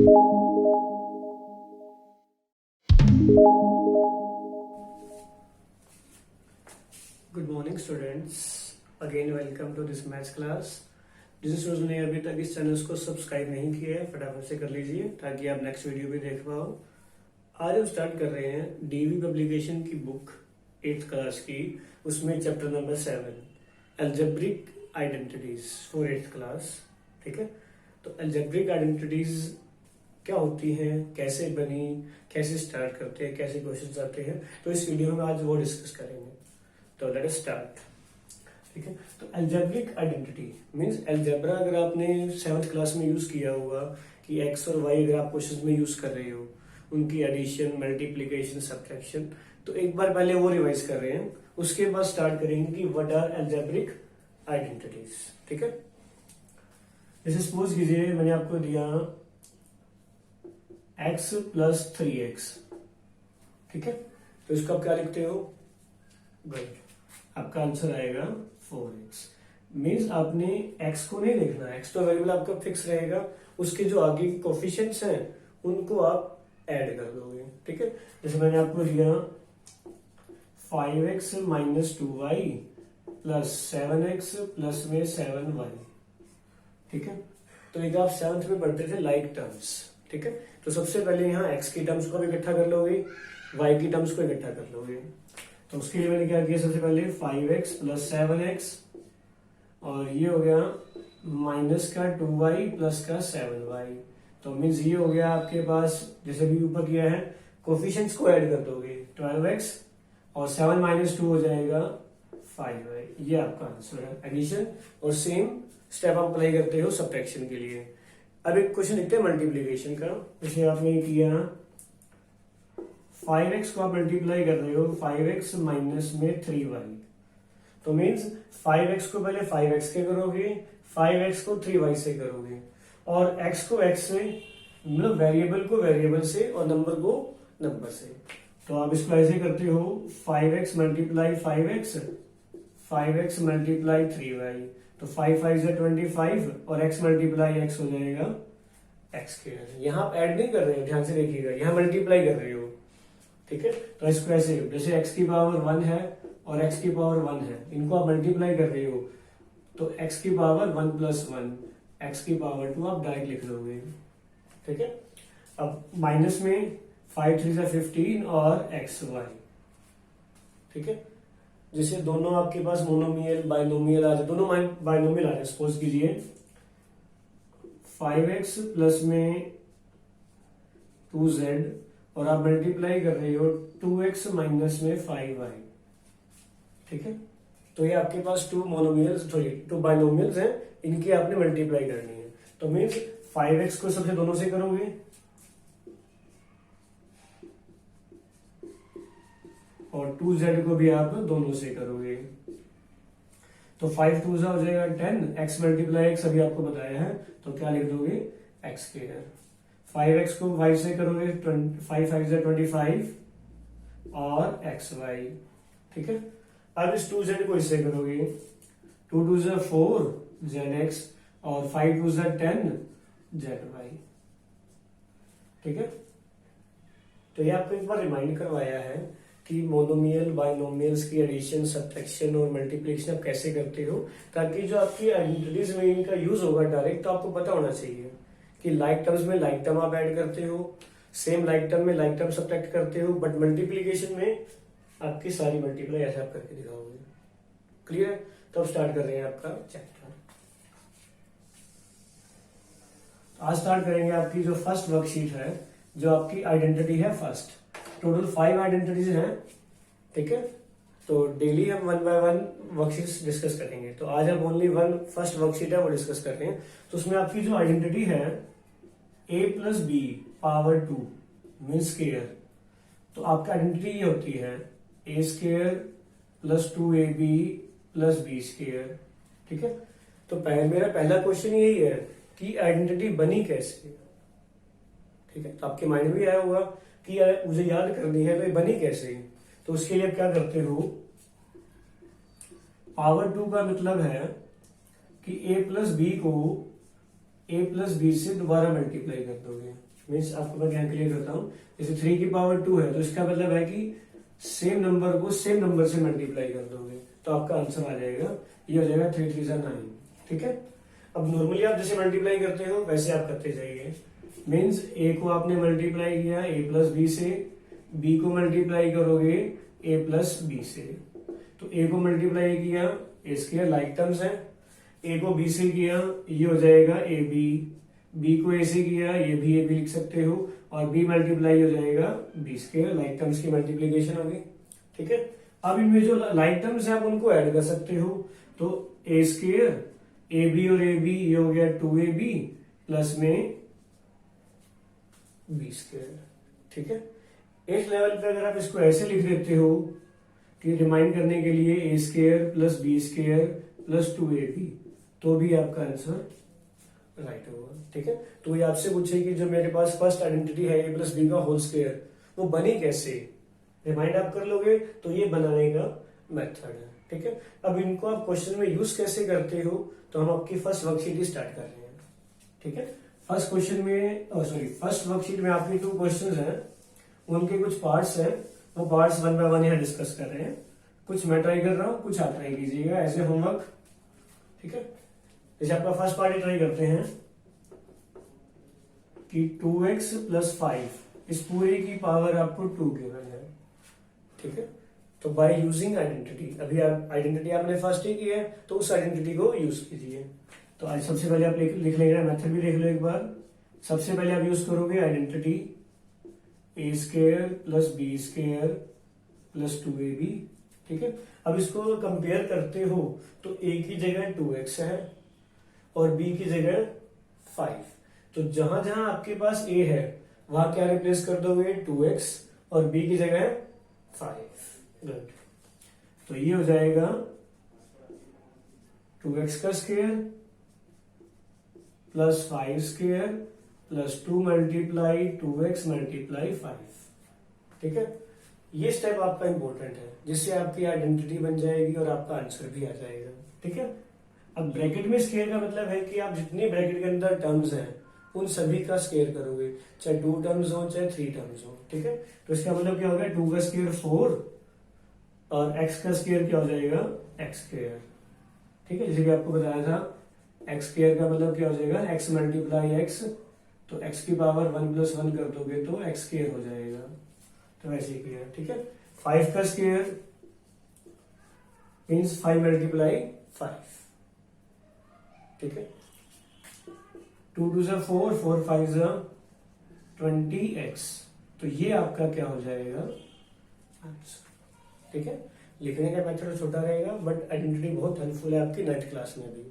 Good morning students, again welcome to this maths class. जिन students ने अभी तक इस चैनल को सब्सक्राइब नहीं किया है फटाफट से कर लीजिए ताकि आप नेक्स्ट वीडियो भी देख पाओ। आज हम स्टार्ट कर रहे हैं डीवी पब्लिकेशन की बुक 8th क्लास की, उसमें chapter number 7 algebraic identities for 8th class. ठीक है, तो अलजेब्रिक आइडेंटिटीज क्या होती हैं, कैसे बनी, कैसे स्टार्ट करते हैं, कैसे क्वेश्चंस आते हैं, तो इस वीडियो में आज वो डिस्कस करेंगे। तो लेट अस स्टार्ट। ठीक है, तो अलजेब्रिक आइडेंटिटी मींस अलजेब्रा अगर आपने 7th क्लास में यूज किया होगा कि एक्स और वाई अगर आप क्वेश्चन में यूज कर रहे हो, उनकी एडिशन, मल्टीप्लिकेशन, सब्ट्रैक्शन, तो एक बार पहले वो रिवाइज कर रहे हैं, उसके बाद स्टार्ट करेंगे कि व्हाट आर अलजेब्रिक आइडेंटिटीज। ठीक है, जैसे सपोज कीजिए मैंने आपको दिया x प्लस 3x। ठीक है, तो इसको आप क्या लिखते हो? गुड, आपका आंसर आएगा 4x। मीन्स आपने x को नहीं देखना, x तो वेरिएबल आपका फिक्स रहेगा, उसके जो आगे कोफिशिएंट्स हैं उनको आप ऐड कर दोगे। ठीक है, जैसे मैंने आपको दिया 5x minus 2y plus 7x plus में 7y। ठीक है, तो एक आप 7th में पढ़ते थे लाइक टर्म्स। ठीक है, तो सबसे पहले यहाँ x की टर्म्स को भी इकट्ठा कर लोगे, y की टर्म्स को इकट्ठा कर लोगे। तो उसके लिए मैंने क्या किया, सबसे पहले 5x प्लस 7x और ये हो गया माइनस का 2y प्लस का 7y। तो मीन्स ये हो गया आपके पास, जैसे भी ऊपर किया है, कोफिशिएंट्स को ऐड कर दोगे 12x और 7 माइनस 2 हो जाएगा 5y। ये आपका आंसर है एडिशन, और सेम स्टेप आप अप्लाई करते हो सब्ट्रैक्शन के लिए। अब एक क्वेश्चन लिखते हैं मल्टीप्लीकेशन का। जैसे आपने किया 5x को आप मल्टीप्लाई कर रहे हो 5x माइनस में 3y, तो मीन्स 5x को पहले 5x के करोगे, 5x को 3y से करोगे, और x को x से, मतलब वेरिएबल को वेरिएबल से और नंबर को नंबर से। तो आप इसको ऐसे करते हो 5x multiply 5x, 5x multiply 3y, तो 5 5 से 25 और x मल्टीप्लाई x हो जाएगा x के। यहाँ आप ऐड नहीं कर रहे हो, ध्यान से देखिएगा, यहाँ मल्टीप्लाई कर रहे हो। ठीक है, तो इसको ऐसे, जैसे x की पावर 1 है और x की पावर 1 है, इनको आप मल्टीप्लाई कर रहे हो, तो x की पावर 1 प्लस 1, x की पावर 2 आप डायरेक्ट लिख लोगे। ठीक है, अब माइनस में 5 3 से 15 और xy। ठीक है, जैसे दोनों आपके पास मोनोमियल बाइनोमियल आ जाए, दोनों बाइनोमियल आ जाए, सपोज कीजिए 5x प्लस में 2z और आप मल्टीप्लाई कर रहे हो 2x माइनस में 5y। ठीक है, तो ये आपके पास 2 मोनोमियल्स, सॉरी 2 बाइनोमियल्स हैं, इनकी आपने मल्टीप्लाई करनी है। तो मीन्स 5x को सबसे दोनों से करोगे और 2z को भी आप दोनों से करोगे, तो 5 2 हो जाएगा 10, x मल्टीप्लाई x अभी आपको बताया है, तो क्या लिख दोगे x स्क्वायर। 5x को y से करोगे 5 5 से 25 और xy। ठीक है, अब इस 2z को इससे करोगे, 2 2 से 4 zx और 5 2 से 10 zy। ठीक है, तो ये आपको एक बार रिमाइंड करवाया है कि मोनोमियल बाइनोमियल्स की एडिशन, सब्ट्रैक्शन और मल्टीप्लिकेशन आप कैसे करते हो, ताकि जो आपकी आइडेंटिटीज में इनका यूज होगा डायरेक्ट, तो आपको पता होना चाहिए कि लाइक टर्म्स में लाइक टर्म आप ऐड करते हो, सेम लाइक टर्म में लाइक टर्म सब्ट्रैक्ट करते हो, बट मल्टीप्लिकेशन में आपकी सारी मल्टीप्लाई ऐसे आप करके दिखाओगे। क्लियर है? तो अब स्टार्ट कर रहे हैं आपका चैप्टर। आज स्टार्ट करेंगे आपकी जो फर्स्ट वर्कशीट है, जो आपकी आइडेंटिटी है फर्स्ट। टोटल 5 आइडेंटिटीज हैं। ठीक है, तो डेली हम 1 बाय 1 वर्कशीट्स डिस्कस करेंगे। तो आज हम ओनली फर्स्ट वर्कशीट है वो डिस्कस कर रहे हैं। तो उसमें आपकी जो आइडेंटिटी है a plus b power 2 mean square, तो आपकी आइडेंटिटी ये होती है a square plus 2ab plus B square. ठीक है, तो मेरा पहला क्वेश्चन यही है कि आइडेंटिटी बनी कैसे। ठीक है, तो आपके माइंड में भी आया होगा कि मुझे याद करनी है, तो ये बनी कैसे। तो उसके लिए आप क्या करते हो, पावर 2 का मतलब है कि a प्लस बी को ए प्लस बी से दोबारा मल्टीप्लाई कर दोगे। मीन्स आपको मैं क्या क्लियर करता हूँ, जैसे 3 की पावर 2 है तो इसका मतलब है कि सेम नंबर को सेम नंबर से मल्टीप्लाई कर दोगे तो आपका आंसर आ जाएगा, ये हो जाएगा 3 3 9। ठीक है, अब नॉर्मली आप जैसे मल्टीप्लाई करते हो वैसे आप करते जाइए। मीन्स ए को आपने मल्टीप्लाई किया ए प्लस बी से, बी को मल्टीप्लाई करोगे ए प्लस बी से, तो ए को मल्टीप्लाई किया ए स्क्वायर लाइक टर्म्स है, ए को बी से किया ये हो जाएगा ए बी को ए से किया ये भी ए बी लिख सकते हो, और बी मल्टीप्लाई हो जाएगा बी स्क्वायर, लाइक टर्म्स की मल्टीप्लीकेशन होगी। ठीक है, अब इनमें जो लाइक टर्म्स है आप उनको ऐड कर सकते हो, तो ए स्क्वायर ए बी और ए बी ये हो गया 2ab प्लस में बी स्क्वायर। ठीक है, एक लेवल पे अगर आप इसको ऐसे लिख देते हो कि रिमाइंड करने के लिए A square plus B square plus 2ab, तो भी आपका आंसर राइट होगा। ठीक है, तो ये आपसे पूछे कि जो मेरे पास फर्स्ट आइडेंटिटी है ए प्लस बी का होल स्क्वायर, वो बनी कैसे, रिमाइंड आप कर लोगे तो ये बनाने का मेथड है। ठीक है, अब इनको आप क्वेश्चन में यूज कैसे करते हो, तो हम आपकी फर्स्ट वर्कशीट स्टार्ट कर रहे हैं। ठीक है, फर्स्ट क्वेश्चन में फर्स्ट वर्कशीट में आपके 2 क्वेश्चंस हैं, उनके कुछ पार्ट्स हैं, वो पार्ट्स 1 बाय 1 यहाँ डिस्कस कर रहे हैं। कुछ मैं ट्राई कर रहा हूँ, कुछ आप ट्राई कीजिएगा एज ए होमवर्क। ठीक है, जैसे आपका फर्स्ट पार्ट ट्राई करते हैं कि 2x प्लस 5 इस पूरे की पावर आपको 2 गिवन है। ठीक है, तो बाय यूजिंग आइडेंटिटी, अभी आप आइडेंटिटी आपने फर्स्ट ही की है तो उस आइडेंटिटी को यूज कीजिए। तो आज सबसे पहले आप लिख लेंगे, मेथड भी देख लो एक बार। सबसे पहले आप यूज करोगे आइडेंटिटी ए square plus B square plus 2ab। ठीक है, अब इसको कंपेयर करते हो तो a की जगह 2x है और b की जगह 5, तो जहां जहां आपके पास a है वहां क्या रिप्लेस कर दोगे 2x और b की जगह 5। गुड, तो ये हो जाएगा 2x का square plus 5 square plus 2 multiply 2x multiply 5। ठीक है, ये स्टेप आपका इंपॉर्टेंट है, जिससे आपकी आइडेंटिटी बन जाएगी और आपका आंसर भी आ जाएगा। ठीक है, अब ब्रैकेट में स्क्वायर का मतलब है कि आप जितनी ब्रैकेट के अंदर टर्म्स हैं उन सभी का स्क्वायर करोगे, चाहे 2 टर्म्स हो चाहे 3 टर्म्स हो। ठीक है, तो इसका मतलब क्या होगा, 2 का स्क्वायर 4 और x का स्क्वायर क्या हो जाएगा x स्क्वायर। ठीक है, जैसे कि आपको बताया था x स्क्वायर का मतलब क्या हो जाएगा x मल्टीप्लाई x, तो x की पावर 1 प्लस 1 कर दोगे तो x स्क्वायर हो जाएगा, तो ऐसे ही किया। ठीक है, 5 का स्क्वायर मीन्स 5 मल्टीप्लाई 5। ठीक है, 2 2 जा 4 4 5 जा 20x, तो ये आपका क्या हो जाएगा आंसर। ठीक है, लिखने का मेथड छोटा रहेगा बट आइडेंटिटी बहुत हेल्पफुल है आपकी 9th क्लास में भी।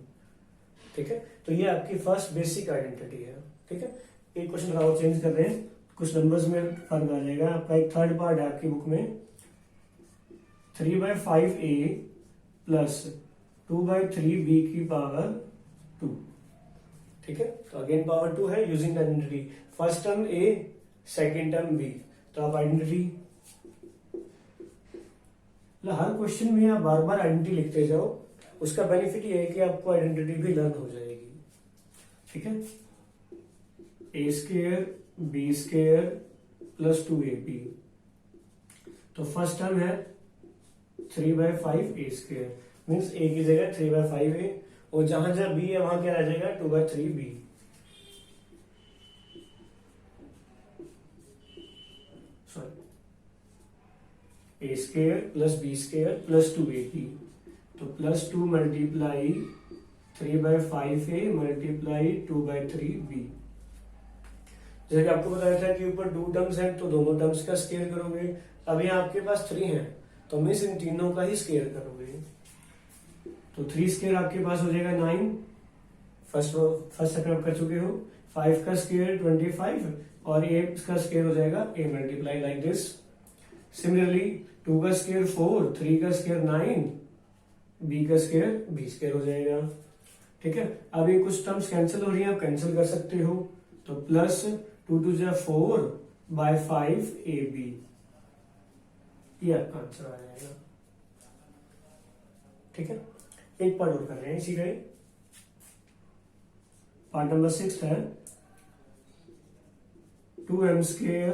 ठीक है, तो ये आपकी फर्स्ट बेसिक आइडेंटिटी है। ठीक है, एक क्वेश्चन और चेंज कर रहे हैं, कुछ नंबर्स में फर्क आ जाएगा। आपका एक थर्ड पार्ट है आपकी बुक में 3/5a प्लस 2/3b की पावर 2। ठीक है, तो अगेन पावर 2 है using identity, first term a second term b, तो आप आइडेंटिटी हर क्वेश्चन में आप बार बार आइडेंटिटी लिखते जाओ, उसका बेनिफिट ये है कि आपको आइडेंटिटी भी लर्न हो जाएगी। ठीक है, A square B square plus 2ab, तो फर्स्ट टर्म है 3/5a स्क्वायर, मीन्स a की जगह 3/5a, और जहां जहां b है वहां क्या रह जाएगा 2/3b। A square plus B square plus 2ab, तो plus 2 multiply 3/5a multiply 2/3b। जैसे कि आपको बताया था कि ऊपर 2 टर्म्स हैं तो दोनों टर्म्स का स्क्वायर करोगे। अब यहाँ आपके पास 3 है तो मीन्स इन तीनों का ही स्क्वायर करोगे, तो 3 स्क्वायर आपके पास हो जाएगा 9, फर्स्ट स्टेप आप कर चुके हो। 5 का स्क्वायर 25 और a का स्क्वायर हो जाएगा a multiply like this. Similarly 2 का स्क्वायर 4, 3 का स्क्वायर 9, b का स्क्वायर b स्क्वायर हो जाएगा। ठीक है, अब ये कुछ टर्म्स कैंसिल हो रही हैं, आप कैंसिल कर सकते हो, तो प्लस 2 2 जा 4/5ab, ये आपका आंसर आ जाएगा। ठीक है, एक पार्ट और कर रहे हैं इसी का ही। पार्ट नंबर 6 है 2m स्क्वायर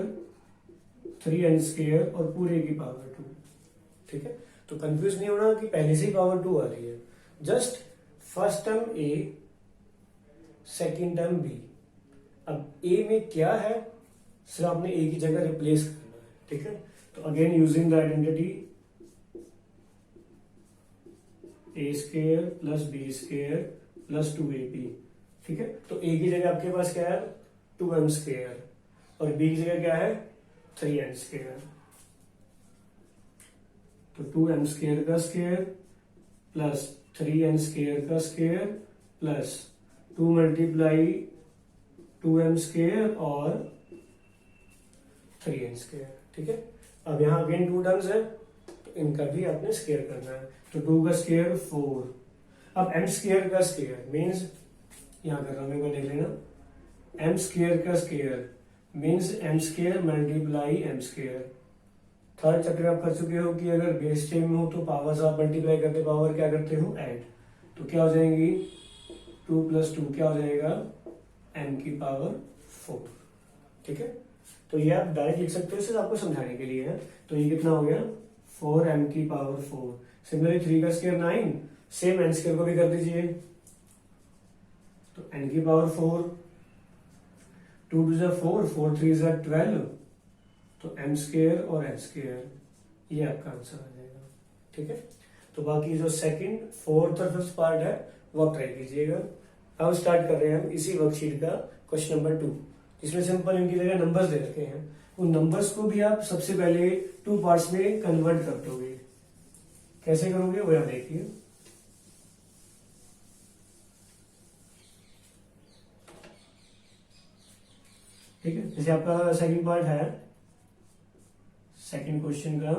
3n स्क्वायर और पूरे की पावर 2। ठीक है, तो कंफ्यूज नहीं होना कि पहले से ही पावर 2 आ रही है। जस्ट फर्स्ट टर्म ए, सेकेंड टर्म बी। अब ए में क्या है, सिर्फ आपने ए की जगह रिप्लेस करना है। ठीक है, तो again using the identity A square plus B square plus 2ab। ठीक है, तो ए की जगह आपके पास क्या है 2m स्क्वायर और बी की जगह क्या है 3n स्क्वायर। तो 2m स्क्वायर का स्क्वायर प्लस 3n स्क्वायर का square plus 2 multiply 2m square और 3n स्क्वायर। ठीक है, अब यहां अगेन 2 टर्म्स है तो इनका भी आपने स्क्वायर करना है। तो 2 का स्क्वायर 4। अब m स्क्वायर का स्क्वायर मीन्स, यहां कर रहा हूं, मेरे को देख लेना, m स्क्वायर का square means m square multiply m square. Third chapter आप कर चुके हो कि अगर बेस टेम में हो तो पावर्स आप मल्टीप्लाई करते, पावर क्या करते हो ऐड। तो क्या हो जाएंगी 2 + 2 क्या हो जाएगा m की पावर 4। ठीक है, तो ये आप डायरेक्ट लिख सकते हो, सिर्फ आपको समझाने के लिए है। तो ये कितना हो गया 4m की पावर 4। सिमिलरली 3 का स्क्वायर 9, सेम n स्क्वायर को भी कर दीजिए। तो n की पावर 4, 2 × 2 = 4, 4 × 3 = 12, तो m स्क्वायर और n स्क्वायर, ये आपका आंसर आ जाएगा। ठीक है, तो बाकी जो सेकंड, फोर्थ और फिफ्थ पार्ट है वो आप ट्राई कीजिएगा। अब स्टार्ट कर रहे हैं हम इसी वर्कशीट का क्वेश्चन नंबर 2, जिसमें सिंपल इनकी जगह नंबर्स दे रखे हैं। उन नंबर्स को भी आप सबसे पहले 2 पार्ट्स में कन्वर्ट कर दोगे। कैसे करोगे वो यहां देखिए। ठीक है, जैसे आपका सेकंड पार्ट है, सेकंड क्वेश्चन का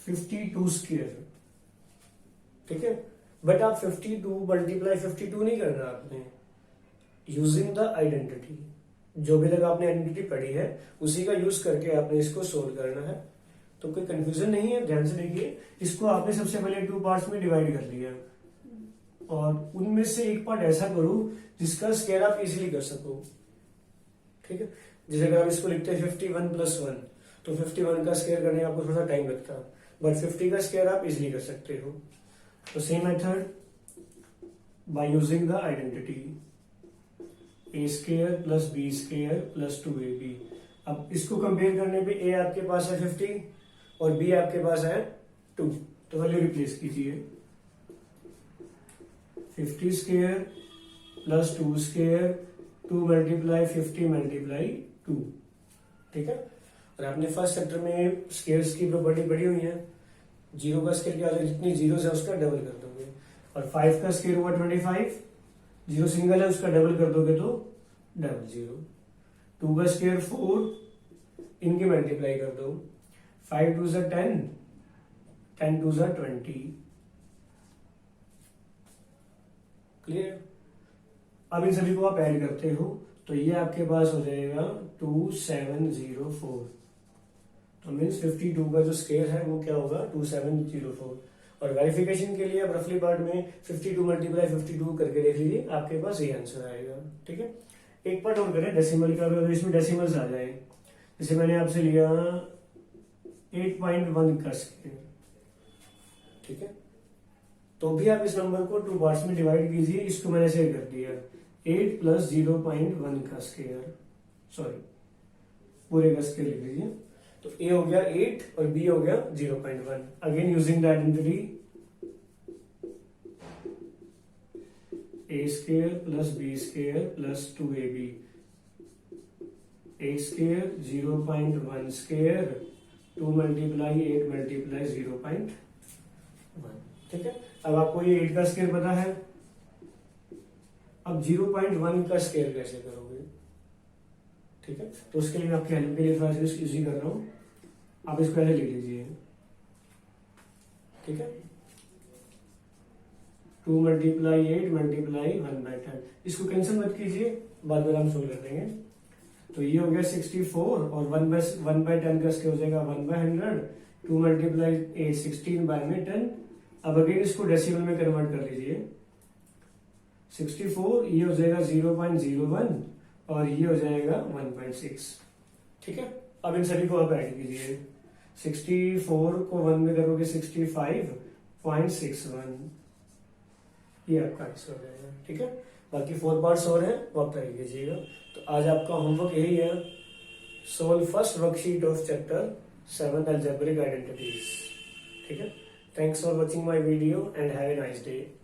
52 स्क्वायर। ठीक है, बट आप 52 मल्टीप्लाई 52 नहीं करना आपने, यूजिंग द आइडेंटिटी। जो भी तक आपने आइडेंटिटी पढ़ी है उसी का यूज करके आपने इसको सोल्व करना है। तो कोई कंफ्यूजन नहीं है, ध्यान से देखिए। इसको आपने सबसे पहले 2 पार्ट्स में डिवाइड कर लिया और उनमें से एक पार्ट ऐसा करो जिसका स्क्वायर आप इजीली कर सको। ठीक है, जैसे अगर आप इसको लिखते हैं 51 + 1, तो 51 का स्क्वायर करने में आपको थोड़ा टाइम लगता है, बट 50 का स्क्वायर आप इजीली कर सकते हो। तो same method by using the identity a square plus b square plus 2ab। अब इसको कंपेयर करने पे a आपके पास है 50 और b आपके पास है 2, तो वैल्यू रिप्लेस कीजिए। 50 square plus 2 square, 2 multiply 50 multiply 2। ठीक है, और आपने फर्स्ट चैप्टर में स्क्वायर्स की प्रॉपर्टी पढ़ी हुई है। 0 का स्क्वायर क्या होता है, जितनी जीरोस है उसका डबल कर दोगे। और 5 का स्क्वायर हुआ 25, 0 सिंगल है उसका डबल कर दोगे तो डबल 0। 2 का स्क्वायर 4, इनकी मल्टीप्लाई कर दो। 5 × 2 = 10, 10 × 2 = 20। क्लियर। अब इन सभी को आप ऐड करते हो तो ये आपके पास हो जाएगा 2704। तो मीन्स 52 का जो स्क्वायर है वो क्या होगा 2704। और वेरिफिकेशन के लिए अब रफली पार्ट में 52 मल्टीप्लाई 52 करके देख लीजिए, आपके पास ये आंसर आएगा। ठीक है, एक पार्ट और करें डेसिमल का, अगर इसमें डेसिमल्स आ जाए। जैसे मैंने आपसे लिया 8.1 का स्क्वायर। ठीक है, तो भी आप इस नंबर को 2 पार्ट्स में डिवाइड कीजिए। इसको मैंने ऐसे कर दिया 8 + 0.1 का स्क्वायर, सॉरी पूरे का स्क्वायर लिख लीजिए। तो a हो गया 8 और b हो गया 0.1। Again using the identity a square plus b square plus 2ab। a square 0.1 square, 2 multiply 8 multiply 0.1। ठीक है, अब आपको ये 8 का स्क्वायर पता है। अब 0.1 का स्क्वायर कैसे करोगे। ठीक है, तो उसके लिए मैं आपकी हेल्प के लिए थोड़ा सा यूज कर रहा हूं। आप इसको ऐसे लिख लीजिए। ठीक है, 2 मल्टीप्लाई 8 मल्टीप्लाई 1/10। इसको कैंसिल मत कीजिए, बाद में हम सोल्व कर देंगे। तो ये हो गया 64 और 1/10 का स्क्वायर हो जाएगा 1/100। 2 मल्टीप्लाई 8 16/10। अब अगेन इसको डेसिमल में कन्वर्ट कर लीजिए। 64, ये हो जाएगा 0.01 और ये हो जाएगा 1.6। ठीक है, अब इन सभी को आप ऐड कीजिए। 64 को 1 में करोगे 65.61, ये आपका आंसर हो जाएगा। ठीक है, बाकी 4 पार्ट्स और हैं, वो आप ट्राई कीजिएगा। तो आज आपका होमवर्क यही है, solve first worksheet of chapter 7 algebraic identities. ठीक है, thanks for watching my video and have a nice day.